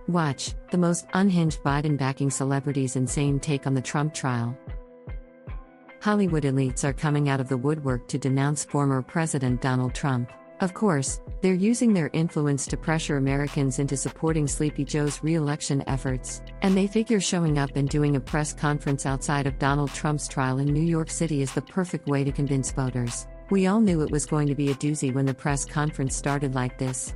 Watch, the most unhinged Biden-backing celebrities' insane take on the Trump trial. Hollywood elites are coming out of the woodwork to denounce former President Donald Trump. Of course, they're using their influence to pressure Americans into supporting Sleepy Joe's re-election efforts, and they figure showing up and doing a press conference outside of Donald Trump's trial in New York City is the perfect way to convince voters. We all knew it was going to be a doozy when the press conference started like this.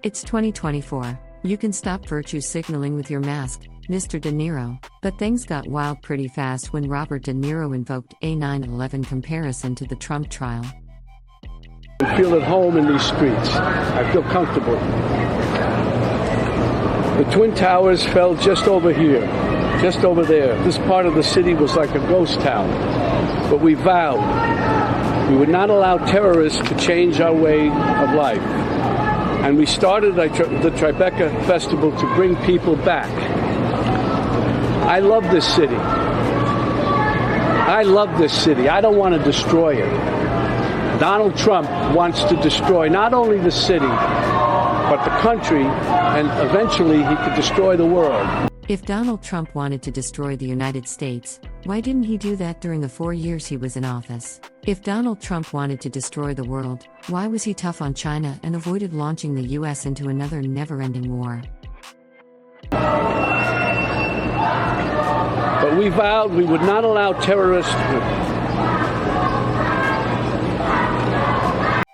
It's 2024. You can stop virtue signaling with your mask, Mr. De Niro. But things got wild pretty fast when Robert De Niro invoked a 9/11 comparison to the Trump trial. I feel at home in these streets. I feel comfortable. The Twin Towers fell just over here, just over there. This part of the city was like a ghost town. But we vowed we would not allow terrorists to change our way of life. And we started the Tribeca Festival to bring people back. I love this city. I love this city. I don't want to destroy it. Donald Trump wants to destroy not only the city, but the country, and eventually he could destroy the world. If Donald Trump wanted to destroy the United States, why didn't he do that during the 4 years he was in office? If Donald Trump wanted to destroy the world, why was he tough on China and avoided launching the U.S. into another never-ending war? But we vowed we would not allow terrorists.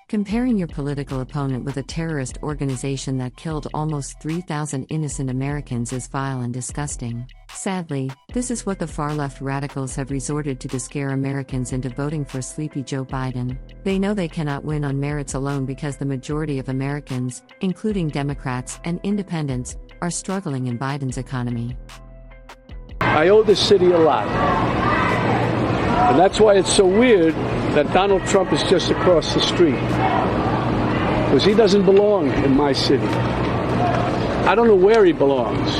Comparing your political opponent with a terrorist organization that killed almost 3,000 innocent Americans is vile and disgusting. Sadly, this is what the far-left radicals have resorted to scare Americans into voting for Sleepy Joe Biden. They know they cannot win on merits alone because the majority of Americans, including Democrats and independents, are struggling in Biden's economy. I owe this city a lot. And that's why it's so weird that Donald Trump is just across the street. Because he doesn't belong in my city. I don't know where he belongs,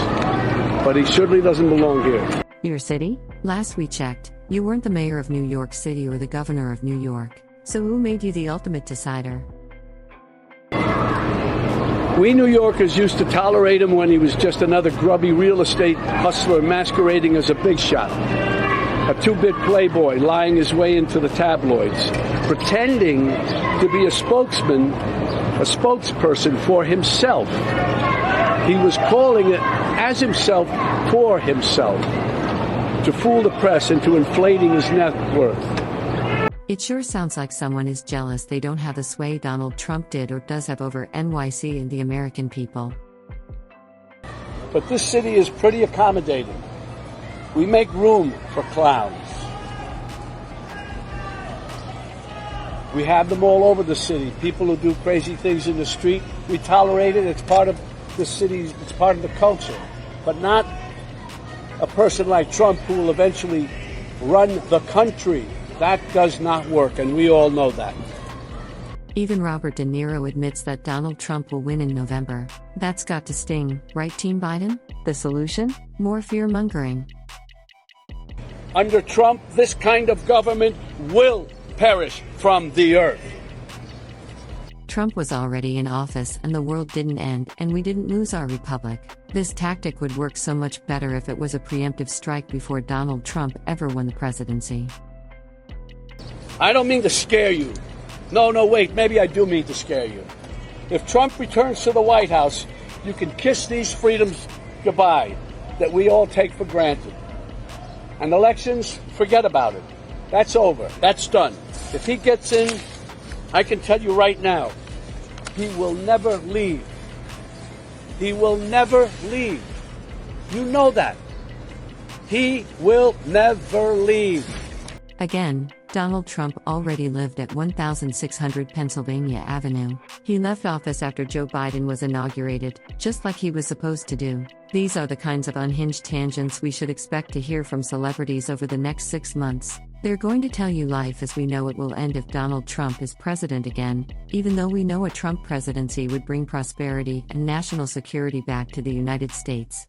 but he certainly doesn't belong here. Your city? Last we checked, you weren't the mayor of New York City or the governor of New York. So who made you the ultimate decider? We New Yorkers used to tolerate him when he was just another grubby real estate hustler masquerading as a big shot. A two-bit playboy lying his way into the tabloids, pretending to be a spokesperson for himself. He was calling it as himself for himself, to fool the press into inflating his net worth. It sure sounds like someone is jealous they don't have the sway Donald Trump did or does have over NYC and the American people. But this city is pretty accommodating. We make room for clowns. We have them all over the city. People who do crazy things in the street, we tolerate it. It's part of the city, it's part of the culture. But not a person like Trump who will eventually run the country. That does not work, and we all know that. Even Robert De Niro admits that Donald Trump will win in November. That's got to sting, right, Team Biden? The solution? More fear-mongering. Under Trump, this kind of government will perish from the earth. Trump was already in office and the world didn't end and we didn't lose our republic. This tactic would work so much better if it was a preemptive strike before Donald Trump ever won the presidency. I don't mean to scare you. No, wait, maybe I do mean to scare you. If Trump returns to the White House, you can kiss these freedoms goodbye that we all take for granted. And elections, forget about it. That's over. That's done. If he gets in, I can tell you right now, he will never leave. He will never leave. You know that. He will never leave. Again, Donald Trump already lived at 1600 Pennsylvania Avenue. He left office after Joe Biden was inaugurated, just like he was supposed to do. These are the kinds of unhinged tangents we should expect to hear from celebrities over the next 6 months. They're going to tell you life as we know it will end if Donald Trump is president again, even though we know a Trump presidency would bring prosperity and national security back to the United States.